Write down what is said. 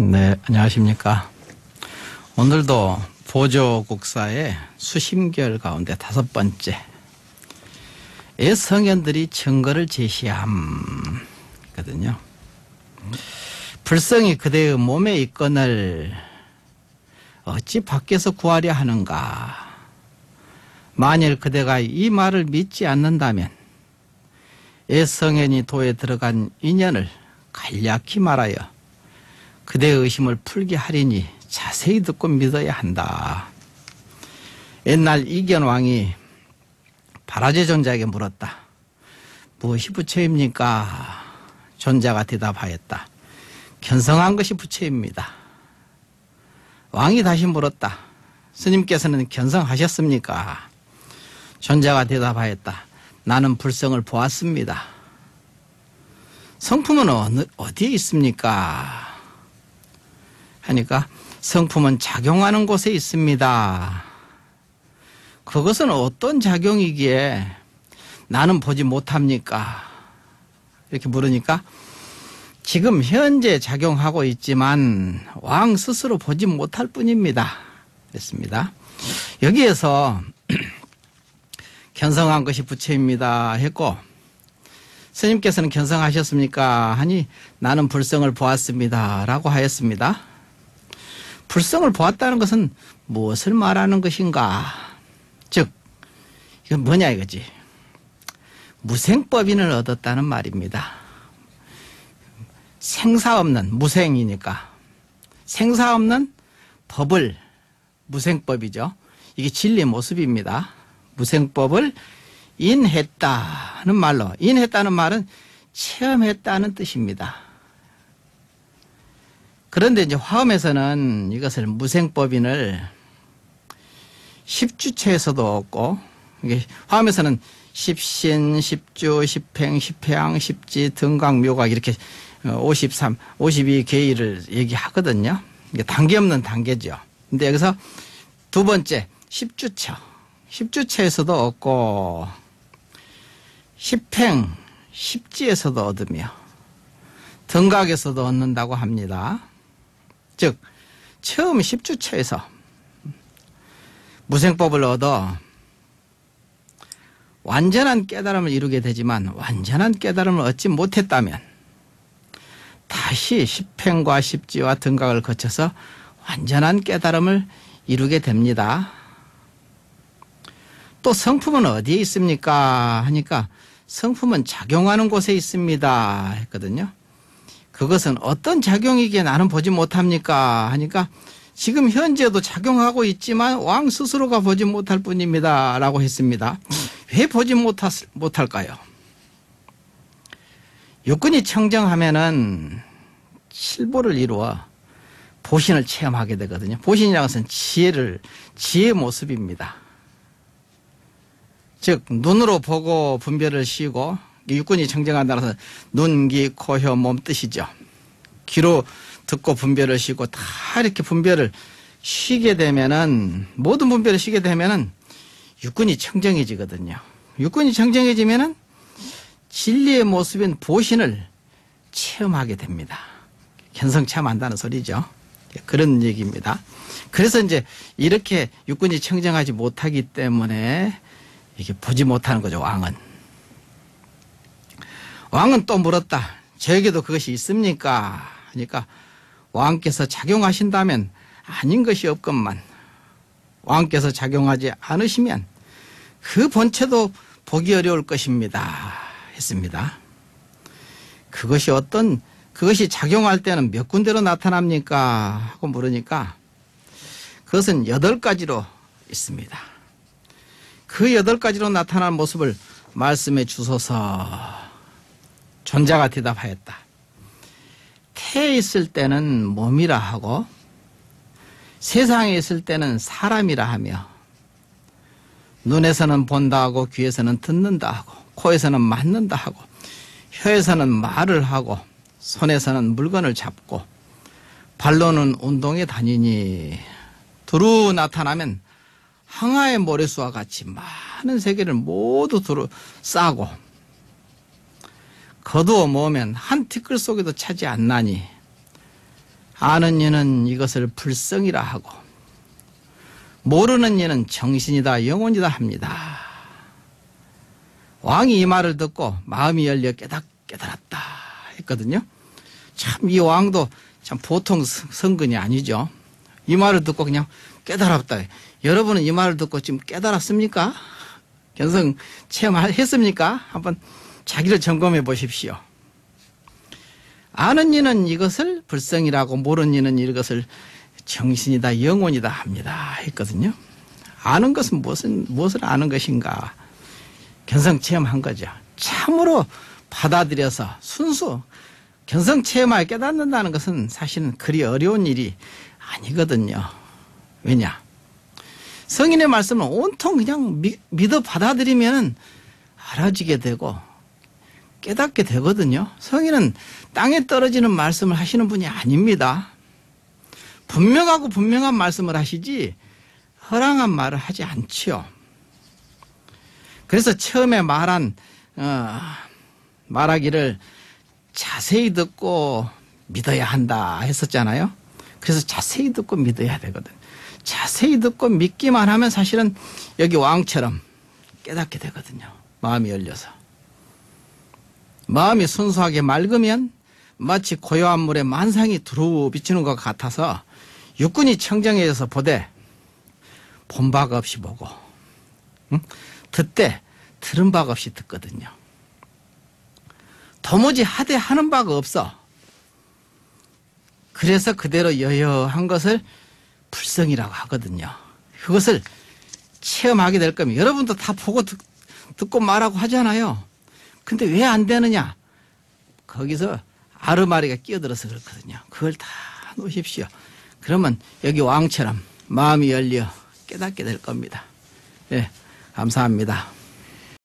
네, 안녕하십니까. 오늘도 보조국사의 수심결 가운데 5번째 애성현들이 증거를 제시함거든요. 불성이 그대의 몸에 있거늘 어찌 밖에서 구하려 하는가. 만일 그대가 이 말을 믿지 않는다면 애성현이 도에 들어간 인연을 간략히 말하여 그대의 의심을 풀게 하리니 자세히 듣고 믿어야 한다. 옛날 이견왕이 발화제 존자에게 물었다. 무엇이 부처입니까? 존자가 대답하였다. 견성한 것이 부처입니다. 왕이 다시 물었다. 스님께서는 견성하셨습니까? 존자가 대답하였다. 나는 불성을 보았습니다. 성품은 어디에 있습니까? 하니까 성품은 작용하는 곳에 있습니다. 그것은 어떤 작용이기에 나는 보지 못합니까? 이렇게 물으니까 지금 현재 작용하고 있지만 왕 스스로 보지 못할 뿐입니다. 그랬습니다. 여기에서 견성한 것이 부처입니다 했고 스님께서는 견성하셨습니까? 하니 나는 불성을 보았습니다 라고 하였습니다. 불성을 보았다는 것은 무엇을 말하는 것인가? 즉 이건 뭐냐 이거지. 무생법인을 얻었다는 말입니다. 생사 없는 무생이니까 생사 없는 법을 무생법이죠. 이게 진리의 모습입니다. 무생법을 인했다는 말로 인했다는 말은 체험했다는 뜻입니다. 그런데 이제 화엄에서는 이것을 무생법인을 십주체에서도 얻고 이게 화엄에서는 십신, 십주, 십행, 십회양, 십지, 등각, 묘각 이렇게 52계의를 얘기하거든요. 이게 단계 없는 단계죠. 근데 여기서 두 번째 십주처, 십주체에서도 얻고 십행, 십지에서도 얻으며 등각에서도 얻는다고 합니다. 즉 처음 십주체에서 무생법을 얻어 완전한 깨달음을 이루게 되지만 완전한 깨달음을 얻지 못했다면 다시 십행과 십지와 등각을 거쳐서 완전한 깨달음을 이루게 됩니다. 또 성품은 어디에 있습니까? 하니까 성품은 작용하는 곳에 있습니다 했거든요. 그것은 어떤 작용이기에 나는 보지 못합니까? 하니까 지금 현재도 작용하고 있지만 왕 스스로가 보지 못할 뿐입니다 라고 했습니다. 왜 보지 못할까요? 육군이 청정하면은 칠보를 이루어 보신을 체험하게 되거든요. 보신이라는 것은 지혜의 모습입니다. 즉 눈으로 보고 분별을 쉬고 육군이 청정한다는 것은 눈, 귀, 코, 혀, 몸 뜻이죠. 귀로 듣고 분별을 쉬고 다 이렇게 분별을 쉬게 되면은 모든 분별을 쉬게 되면은 육군이 청정해지거든요. 육군이 청정해지면은 진리의 모습인 보신을 체험하게 됩니다. 견성 체험한다는 소리죠. 그런 얘기입니다. 그래서 이제 이렇게 육군이 청정하지 못하기 때문에 이게 보지 못하는 거죠. 왕은 또 물었다. 저에게도 그것이 있습니까? 하니까 왕께서 작용하신다면 아닌 것이 없건만 왕께서 작용하지 않으시면 그 본체도 보기 어려울 것입니다 했습니다. 그것이 작용할 때는 몇 군데로 나타납니까? 하고 물으니까 그것은 8가지로 있습니다. 그 8가지로 나타나는 모습을 말씀해 주소서. 존자가 대답하였다. 태에 있을 때는 몸이라 하고 세상에 있을 때는 사람이라 하며 눈에서는 본다 하고 귀에서는 듣는다 하고 코에서는 맞는다 하고 혀에서는 말을 하고 손에서는 물건을 잡고 발로는 운동에 다니니 두루 나타나면 항아의 모래수와 같이 많은 세계를 모두 두루 싸고 거두어 모으면 한 티끌 속에도 차지 않나니 아는 이는 이것을 불성이라 하고 모르는 이는 정신이다 영혼이다 합니다. 왕이 이 말을 듣고 마음이 열려 깨달았다 했거든요. 참 이 왕도 참 보통 성근이 아니죠. 이 말을 듣고 그냥 깨달았다. 여러분은 이 말을 듣고 지금 깨달았습니까? 견성 체험했습니까? 한번 자기를 점검해 보십시오. 아는 이는 이것을 불성이라고 모르는 이는 이것을 정신이다 영혼이다 합니다 했거든요. 아는 것은 무엇을 아는 것인가? 견성 체험한 거죠. 참으로 받아들여서 순수 견성 체험하여 깨닫는다는 것은 사실은 그리 어려운 일이 아니거든요. 왜냐? 성인의 말씀은 온통 그냥 믿어 받아들이면 알아지게 되고 깨닫게 되거든요. 성인은 땅에 떨어지는 말씀을 하시는 분이 아닙니다. 분명하고 분명한 말씀을 하시지 허랑한 말을 하지 않지요. 그래서 처음에 말하기를 자세히 듣고 믿어야 한다 했었잖아요. 그래서 자세히 듣고 믿어야 되거든. 자세히 듣고 믿기만 하면 사실은 여기 왕처럼 깨닫게 되거든요. 마음이 열려서. 마음이 순수하게 맑으면 마치 고요한 물에 만상이 두루 비치는 것 같아서 육군이 청정해져서 보되 본 바가 없이 보고 듣되 들은 바가 없이 듣거든요. 도무지 하되 하는 바가 없어. 그래서 그대로 여여한 것을 불성이라고 하거든요. 그것을 체험하게 될 거면 여러분도 다 보고 듣고 말하고 하잖아요. 근데 왜 안 되느냐? 거기서 아르마리가 끼어들어서 그렇거든요. 그걸 다 놓으십시오. 그러면 여기 왕처럼 마음이 열려 깨닫게 될 겁니다. 예, 감사합니다.